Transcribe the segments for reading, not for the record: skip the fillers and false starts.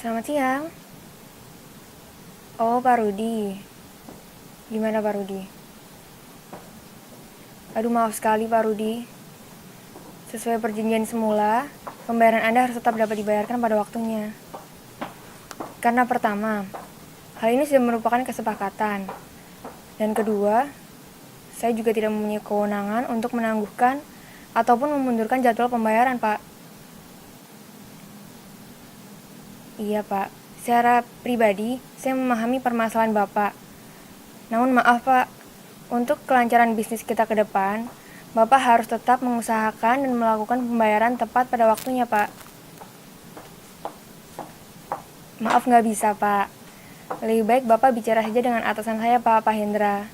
Selamat siang. Oh, Pak Rudi. Gimana Pak Rudi? Aduh, maaf sekali Pak Rudi. Sesuai perjanjian semula, pembayaran Anda harus tetap dapat dibayarkan pada waktunya. Karena pertama, hal ini sudah merupakan kesepakatan. Dan kedua, saya juga tidak mempunyai kewenangan untuk menangguhkan ataupun memundurkan jadwal pembayaran, Pak. Iya, Pak. Secara pribadi, saya memahami permasalahan Bapak. Namun maaf, Pak. Untuk kelancaran bisnis kita ke depan, Bapak harus tetap mengusahakan dan melakukan pembayaran tepat pada waktunya, Pak. Maaf nggak bisa, Pak. Lebih baik Bapak bicara saja dengan atasan saya, Pak Hendra.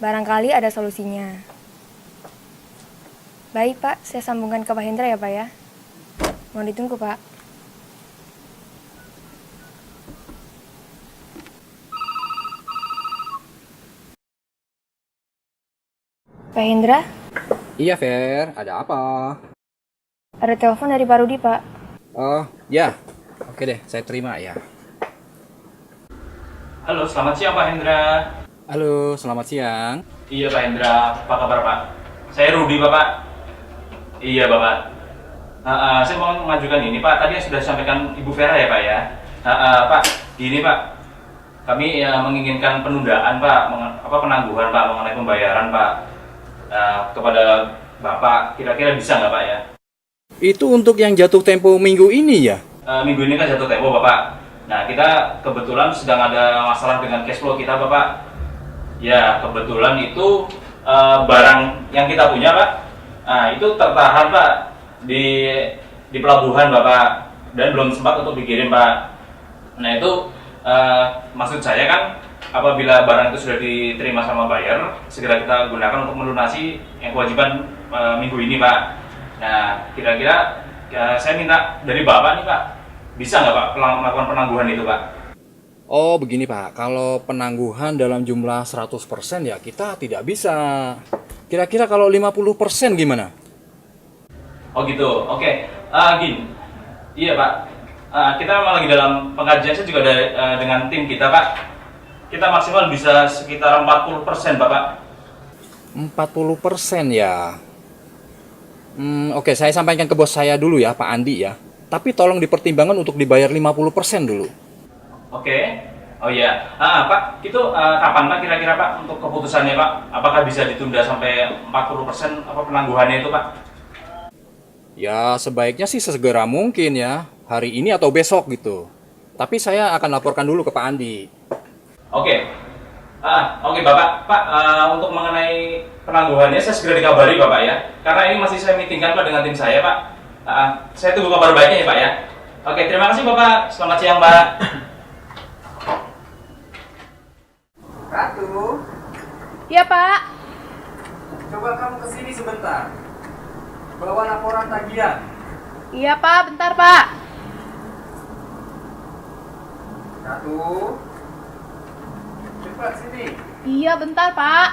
Barangkali ada solusinya. Baik, Pak. Saya sambungkan ke Pak Hendra ya, Pak ya. Mohon ditunggu, Pak. Pak Hendra, Iya, Fer. Ada apa? ada telepon dari Pak Rudi, Pak. Oh, ya. Oke deh, saya terima ya. Halo, selamat siang Pak Hendra. Halo, selamat siang. Iya Pak Hendra, apa kabar Pak? Saya Rudi Bapak. Iya Bapak. Saya mau mengajukan ini Pak, tadi sudah disampaikan Ibu Vera ya Pak ya. Pak, gini Pak, kami menginginkan penundaan Pak, penangguhan Pak mengenai pembayaran Pak kepada Bapak. Kira-kira bisa nggak Pak ya? Itu untuk yang jatuh tempo minggu ini ya? Minggu ini kan jatuh tempo Bapak. Nah, kita kebetulan sedang ada masalah dengan cash flow kita Bapak. Ya, kebetulan itu barang yang kita punya Pak, itu tertahan Pak di pelabuhan Bapak, dan belum sempat untuk dikirim Pak. Nah itu maksud saya kan, apabila barang itu sudah diterima sama buyer, segera kita gunakan untuk melunasi yang kewajiban minggu ini Pak. Nah, kira-kira saya minta dari Bapak nih Pak, bisa nggak Pak melakukan penangguhan itu Pak? Oh, begini Pak. Kalau penangguhan dalam jumlah 100% ya kita tidak bisa. Kira-kira kalau 50% gimana? Oh gitu, oke. Gini, iya Pak, kita memang lagi dalam pengkajian, saya juga dengan tim kita Pak. Kita maksimal bisa sekitar 40% Bapak. 40% ya. Oke, saya sampaikan ke bos saya dulu ya, Pak Andi ya. Tapi tolong dipertimbangkan untuk dibayar 50% dulu. Oke. Oh iya. Pak, itu kapan Pak kira-kira Pak untuk keputusannya Pak? Apakah bisa ditunda sampai 40% penangguhannya itu Pak? Ya, sebaiknya sih sesegera mungkin ya. Hari ini atau besok gitu. Tapi saya akan laporkan dulu ke Pak Andi. Oke. Oke Bapak. Pak, untuk mengenai penangguhannya saya segera dikabari Bapak ya. Karena ini masih saya meetingkan Pak dengan tim saya Pak. Saya tunggu kabar baiknya ya Pak ya. Oke, terima kasih Bapak. Selamat siang Pak. Ratu, Iya Pak. coba kamu kesini sebentar. Bawa laporan tagihan. Iya Pak, bentar Pak. Ratu, cepat sini. Iya bentar Pak.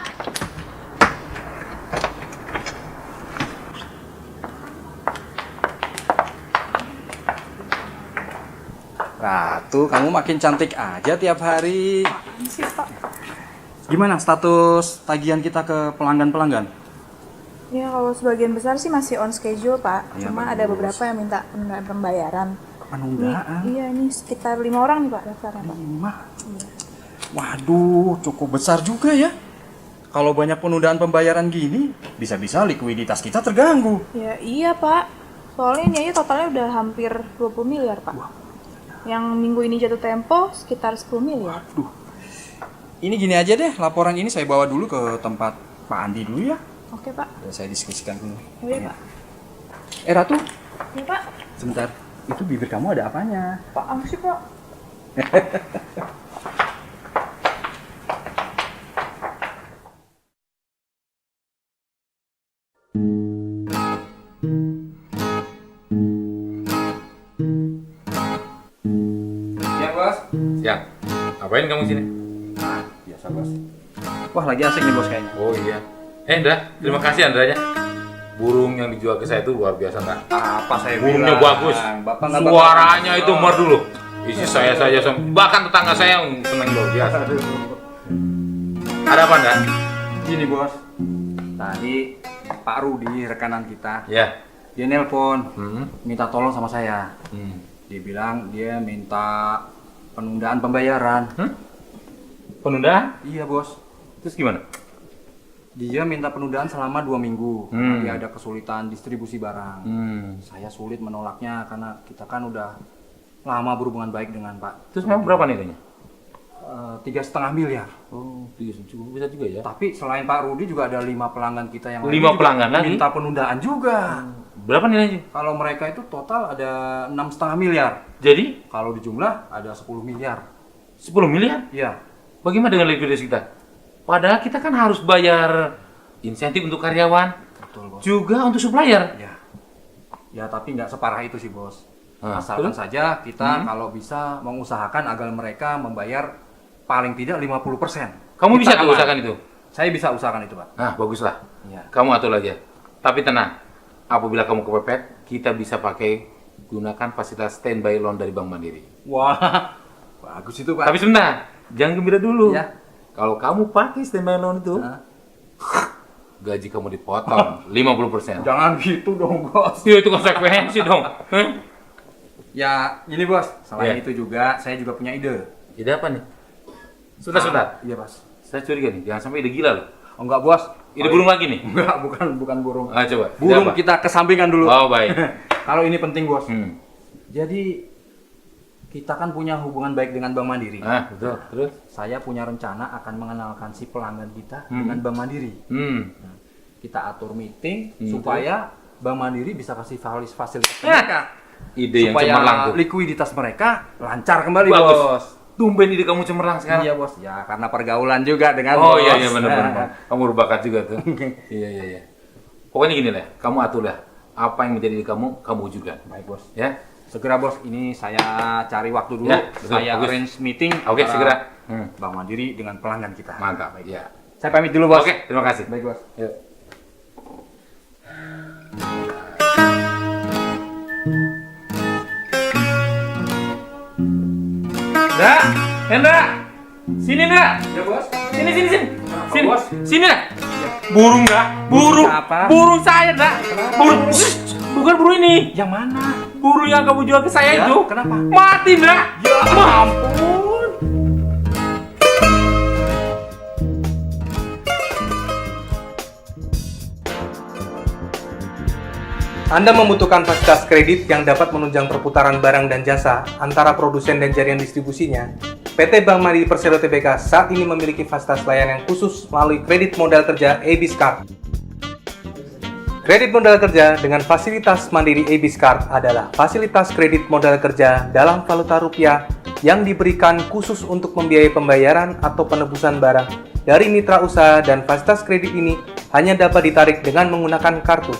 Ratu, kamu makin cantik aja tiap hari. Sih Pak. Gimana status tagihan kita ke pelanggan-pelanggan? Ya kalau sebagian besar sih masih on schedule Pak. Ya, Cuma bagus. ada beberapa yang minta penundaan pembayaran. Penundaan? Iya ini sekitar 5 orang nih Pak daftarnya Pak. 5. Waduh, cukup besar juga ya. Kalau banyak penundaan pembayaran gini, bisa-bisa likuiditas kita terganggu. Ya iya Pak. Soalnya ini aja totalnya udah hampir 20 miliar Pak. Yang minggu ini jatuh tempo sekitar 10 miliar. Ini gini aja deh, laporan ini saya bawa dulu ke tempat Pak Andi dulu ya. Oke Pak. Dan saya diskusikan dulu. Iya Pak. Ratu, Iya Pak. sebentar. Itu bibir kamu ada apanya? Pak apa sih Pak? Ya bos. Ya, ngapain kamu sini? Biasa bos. Wah, lagi asik nih bos kayaknya. Oh iya. Indra, terima kasih Andranya. Burung yang dijual ke saya itu luar biasa, Ndra. Apa saya Burungnya bilang? bagus. Bapak nggak Suaranya bakal- itu merdu loh. Isi saya saja, bahkan tetangga saya yang senang luar biasa. Ada apa enggak? Gini bos, tadi Pak Rudi rekanan kita, Ya. dia nelpon, Hmm. minta tolong sama saya. Dia bilang dia minta penundaan pembayaran. Penundaan? Iya bos, Terus gimana? dia minta penundaan selama 2 minggu. Hmm. Dia ada kesulitan distribusi barang. Saya sulit menolaknya karena kita kan udah lama berhubungan baik dengan Pak. Terus memang berapa nilainya? 3,5 miliar. Oh, cukup bisa juga ya. Tapi selain Pak Rudi juga ada 5 pelanggan kita yang 5 lain juga pelanggan lagi? minta penundaan juga. Berapa nilainya? Kalau mereka itu total ada 6,5 miliar. Jadi Kalau dijumlah ada 10 miliar. 10 miliar? Iya. Bagaimana dengan likuiditas kita? Padahal kita kan harus bayar insentif untuk karyawan, Betul bos. juga untuk supplier. Ya. Ya tapi nggak separah itu sih bos. Ah, Asalkan terus? saja kita kalau bisa mengusahakan agar mereka membayar paling tidak 50%. Kamu Kita bisa tuh aman. usahakan itu? Saya bisa usahakan itu Pak. Nah, baguslah. Iya. Kamu atur lagi ya. Tapi tenang, apabila kamu kepepet, kita bisa pakai gunakan fasilitas standby loan dari Bank Mandiri. Wah, bagus itu Pak. Tapi sebentar, jangan gembira dulu. Ya. Kalau kamu pakai standby loan itu, Hah? gaji kamu dipotong 50%. Jangan gitu dong bos. Ya, itu konsekuensi dong. Hah? Ya ini bos. Selain Iya. itu juga saya juga punya ide. Ide apa nih? Sebentar. Iya bos. Saya curiga nih, jangan sampai ide gila loh. Oh enggak bos. Ide burung lagi nih. Enggak, bukan burung. Ah, coba. Ide Burung apa? kita kesampingkan dulu. Oh, baik. Kalau ini penting bos. Hmm. Jadi kita kan punya hubungan baik dengan Bank Mandiri. Ah, betul. Terus? Saya punya rencana akan mengenalkan si pelanggan kita Hmm. dengan Bank Mandiri. Hmm. Kita atur meeting Hmm, supaya Bank Mandiri bisa kasih fasilitas Ya. mereka. Ide yang Supaya cemerlang tuh. likuiditas mereka lancar kembali Bagus. bos. Tumben ide kamu cemerlang sekarang. Iya bos. Ya karena pergaulan juga dengan Oh bos. iya benar. Nah, Kamu berbakat juga tuh. Iya. Pokoknya gini lah, kamu atur lah. Apa yang menjadi ide kamu wujudkan. Baik bos. Ya. Segera bos. Ini saya cari waktu dulu. Ya, betul, Saya bagus. arrange meeting. Oke, antara segera. Bank Mandiri dengan pelanggan kita. Mantap. Baik. Ya. Saya pamit dulu bos. Oke, terima kasih. Baik bos. Yuk. Ndak, Hendra, sini Ndak, Ya bos. sini, sini, Bos? sini Ndak. Burung Ndak, burung, Apa? burung saya Ndak, burung, bukan burung ini, Yang mana? burung yang kamu jual ke saya Ya, itu, kenapa? mati Ndak. Ya ampun. Anda membutuhkan fasilitas kredit yang dapat menunjang perputaran barang dan jasa antara produsen dan jaringan distribusinya. PT Bank Mandiri Persero Tbk saat ini memiliki fasilitas layanan khusus melalui kredit modal kerja ABIS Card. Kredit modal kerja dengan fasilitas Mandiri ABIS Card adalah fasilitas kredit modal kerja dalam valuta rupiah yang diberikan khusus untuk membiayai pembayaran atau penebusan barang dari mitra usaha, dan fasilitas kredit ini hanya dapat ditarik dengan menggunakan kartu.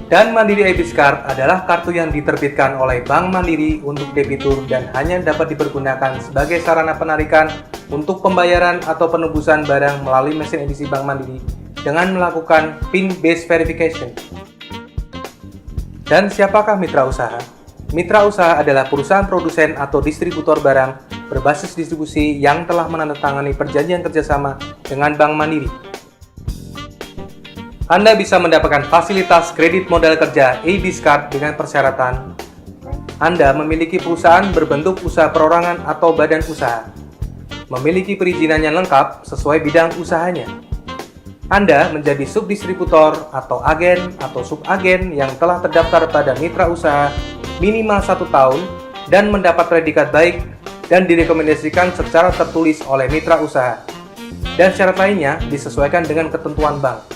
Dan Mandiri ABIS Card adalah kartu yang diterbitkan oleh Bank Mandiri untuk debitur dan hanya dapat dipergunakan sebagai sarana penarikan untuk pembayaran atau penebusan barang melalui mesin edisi Bank Mandiri dengan melakukan PIN-based verification. Dan siapakah mitra usaha? Mitra usaha adalah perusahaan produsen atau distributor barang berbasis distribusi yang telah menandatangani perjanjian kerjasama dengan Bank Mandiri. Anda bisa mendapatkan fasilitas kredit modal kerja ABIS Card dengan persyaratan Anda memiliki perusahaan berbentuk usaha perorangan atau badan usaha, memiliki perizinan yang lengkap sesuai bidang usahanya. Anda menjadi subdistributor atau agen atau subagen yang telah terdaftar pada mitra usaha minimal 1 tahun dan mendapat predikat baik dan direkomendasikan secara tertulis oleh mitra usaha. Dan syarat lainnya disesuaikan dengan ketentuan bank.